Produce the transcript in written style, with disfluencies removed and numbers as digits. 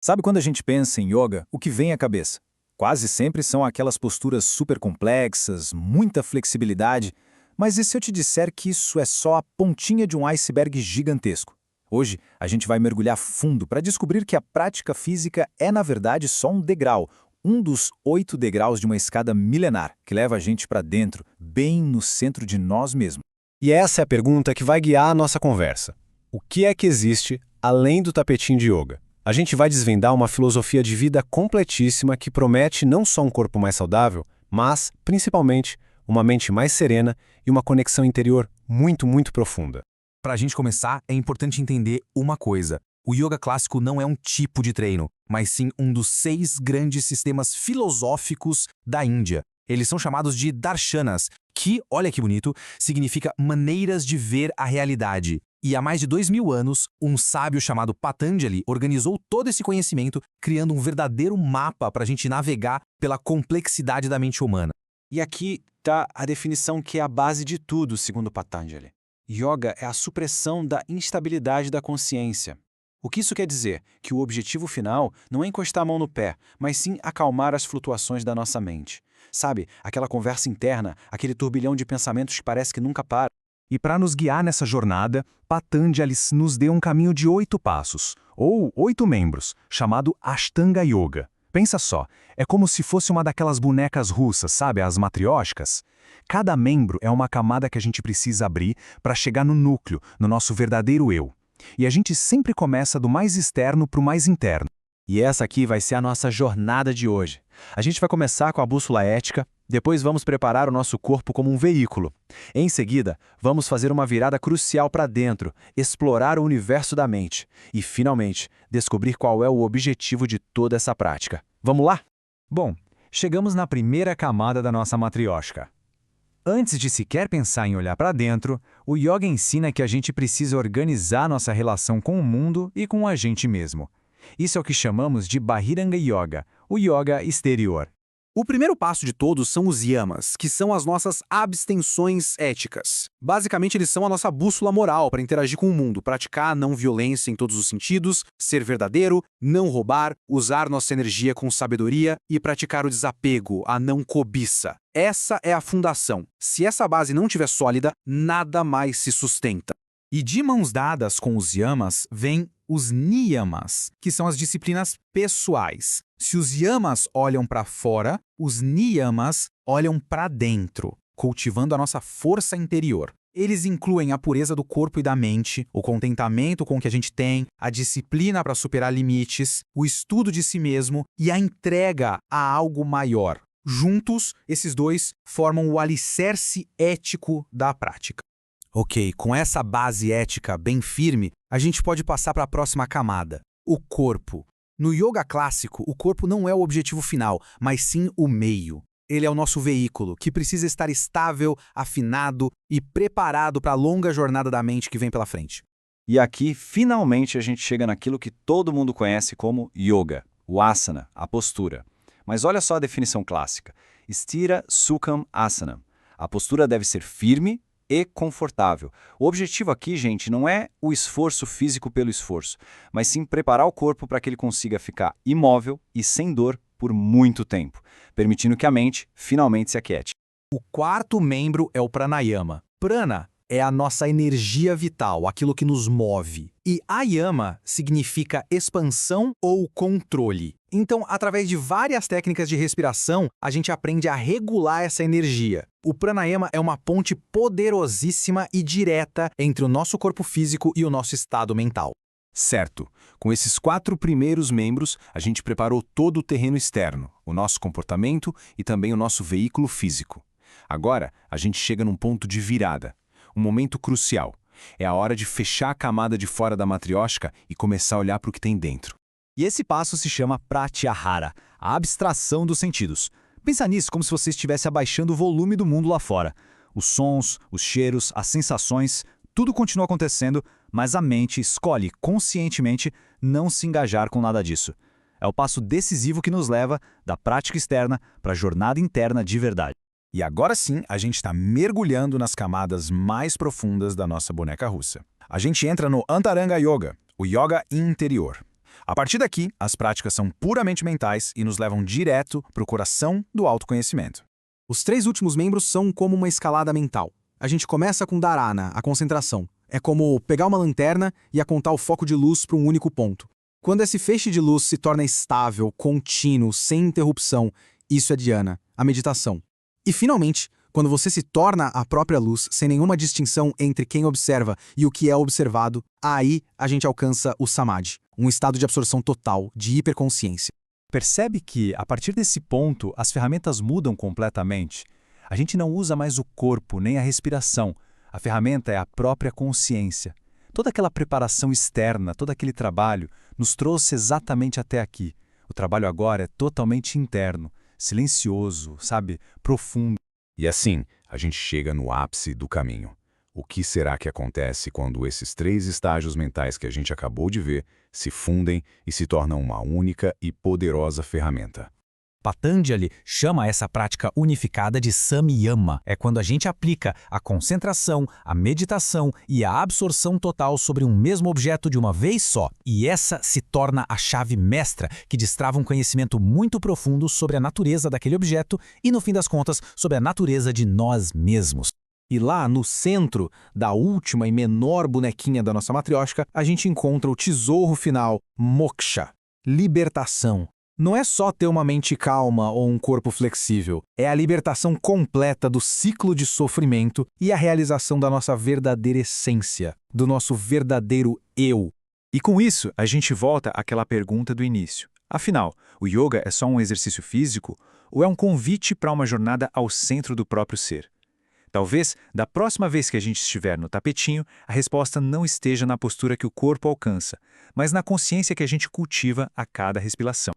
Sabe quando a gente pensa em yoga, o que vem à cabeça? Quase sempre são aquelas posturas super complexas, muita flexibilidade, mas e se eu te disser que isso é só a pontinha de um iceberg gigantesco? Hoje, a gente vai mergulhar fundo para descobrir que a prática física é, na verdade, só um degrau, um dos 8 degraus de uma escada milenar que leva a gente para dentro, bem no centro de nós mesmos. E essa é a pergunta que vai guiar a nossa conversa. O que é que existe além do tapetinho de yoga? A gente vai desvendar uma filosofia de vida completíssima que promete não só um corpo mais saudável, mas, principalmente, uma mente mais serena e uma conexão interior muito, muito profunda. Para a gente começar, é importante entender uma coisa. O yoga clássico não é um tipo de treino, mas sim um dos 6 grandes sistemas filosóficos da Índia. Eles são chamados de darshanas, que, olha que bonito, significa maneiras de ver a realidade. E há mais de 2000 anos, um sábio chamado Patanjali organizou todo esse conhecimento, criando um verdadeiro mapa para a gente navegar pela complexidade da mente humana. E aqui está a definição que é a base de tudo, segundo Patanjali. Yoga é a supressão da instabilidade da consciência. O que isso quer dizer? Que o objetivo final não é encostar a mão no pé, mas sim acalmar as flutuações da nossa mente. Sabe, aquela conversa interna, aquele turbilhão de pensamentos que parece que nunca para. E para nos guiar nessa jornada, Patanjali nos deu um caminho de 8 passos, ou 8 membros, chamado Ashtanga Yoga. Pensa só, é como se fosse uma daquelas bonecas russas, sabe, as matrioshkas? Cada membro é uma camada que a gente precisa abrir para chegar no núcleo, no nosso verdadeiro eu. E a gente sempre começa do mais externo para o mais interno. E essa aqui vai ser a nossa jornada de hoje. A gente vai começar com a bússola ética, depois vamos preparar o nosso corpo como um veículo. Em seguida, vamos fazer uma virada crucial para dentro, explorar o universo da mente e, finalmente, descobrir qual é o objetivo de toda essa prática. Vamos lá? Bom, chegamos na primeira camada da nossa matrioshka. Antes de sequer pensar em olhar para dentro, o yoga ensina que a gente precisa organizar nossa relação com o mundo e com a gente mesmo. Isso é o que chamamos de Bahiranga Yoga, o yoga exterior. O primeiro passo de todos são os yamas, que são as nossas abstenções éticas. Basicamente, eles são a nossa bússola moral para interagir com o mundo, praticar a não violência em todos os sentidos, ser verdadeiro, não roubar, usar nossa energia com sabedoria e praticar o desapego, a não cobiça. Essa é a fundação. Se essa base não estiver sólida, nada mais se sustenta. E de mãos dadas com os yamas, vem os niyamas, que são as disciplinas pessoais. Se os yamas olham para fora, os niyamas olham para dentro, cultivando a nossa força interior. Eles incluem a pureza do corpo e da mente, o contentamento com o que a gente tem, a disciplina para superar limites, o estudo de si mesmo e a entrega a algo maior. Juntos, esses dois formam o alicerce ético da prática. Ok, com essa base ética bem firme, a gente pode passar para a próxima camada, o corpo. No yoga clássico, o corpo não é o objetivo final, mas sim o meio. Ele é o nosso veículo, que precisa estar estável, afinado e preparado para a longa jornada da mente que vem pela frente. E aqui, finalmente, a gente chega naquilo que todo mundo conhece como yoga, o asana, a postura. Mas olha só a definição clássica. Sthira Sukham Asana. A postura deve ser firme e confortável. O objetivo aqui, gente, não é o esforço físico pelo esforço, mas sim preparar o corpo para que ele consiga ficar imóvel e sem dor por muito tempo, permitindo que a mente finalmente se aquiete. O quarto membro é o pranayama. Prana é a nossa energia vital, aquilo que nos move. E ayama significa expansão ou controle. Então, através de várias técnicas de respiração, a gente aprende a regular essa energia. O pranayama é uma ponte poderosíssima e direta entre o nosso corpo físico e o nosso estado mental. Certo. Com esses 4 primeiros membros, a gente preparou todo o terreno externo, o nosso comportamento e também o nosso veículo físico. Agora, a gente chega num ponto de virada, um momento crucial. É a hora de fechar a camada de fora da matrioshka e começar a olhar para o que tem dentro. E esse passo se chama Pratyahara, a abstração dos sentidos. Pensa nisso como se você estivesse abaixando o volume do mundo lá fora. Os sons, os cheiros, as sensações, tudo continua acontecendo, mas a mente escolhe conscientemente não se engajar com nada disso. É o passo decisivo que nos leva da prática externa para a jornada interna de verdade. E agora sim, a gente está mergulhando nas camadas mais profundas da nossa boneca russa. A gente entra no Antaranga Yoga, o yoga interior. A partir daqui, as práticas são puramente mentais e nos levam direto para o coração do autoconhecimento. Os 3 últimos membros são como uma escalada mental. A gente começa com dharana, a concentração. É como pegar uma lanterna e apontar o foco de luz para um único ponto. Quando esse feixe de luz se torna estável, contínuo, sem interrupção, isso é dhyana, a meditação. E, finalmente, quando você se torna a própria luz, sem nenhuma distinção entre quem observa e o que é observado, aí a gente alcança o samadhi, um estado de absorção total, de hiperconsciência. Percebe que, a partir desse ponto, as ferramentas mudam completamente? A gente não usa mais o corpo nem a respiração. A ferramenta é a própria consciência. Toda aquela preparação externa, todo aquele trabalho, nos trouxe exatamente até aqui. O trabalho agora é totalmente interno, silencioso, sabe, profundo. E assim, a gente chega no ápice do caminho. O que será que acontece quando esses 3 estágios mentais que a gente acabou de ver se fundem e se tornam uma única e poderosa ferramenta? Patanjali chama essa prática unificada de samyama. É quando a gente aplica a concentração, a meditação e a absorção total sobre um mesmo objeto de uma vez só. E essa se torna a chave mestra, que destrava um conhecimento muito profundo sobre a natureza daquele objeto e, no fim das contas, sobre a natureza de nós mesmos. E lá, no centro da última e menor bonequinha da nossa matrioshka, a gente encontra o tesouro final, moksha, libertação. Não é só ter uma mente calma ou um corpo flexível, é a libertação completa do ciclo de sofrimento e a realização da nossa verdadeira essência, do nosso verdadeiro eu. E com isso, a gente volta àquela pergunta do início. Afinal, o yoga é só um exercício físico ou é um convite para uma jornada ao centro do próprio ser? Talvez, da próxima vez que a gente estiver no tapetinho, a resposta não esteja na postura que o corpo alcança, mas na consciência que a gente cultiva a cada respiração.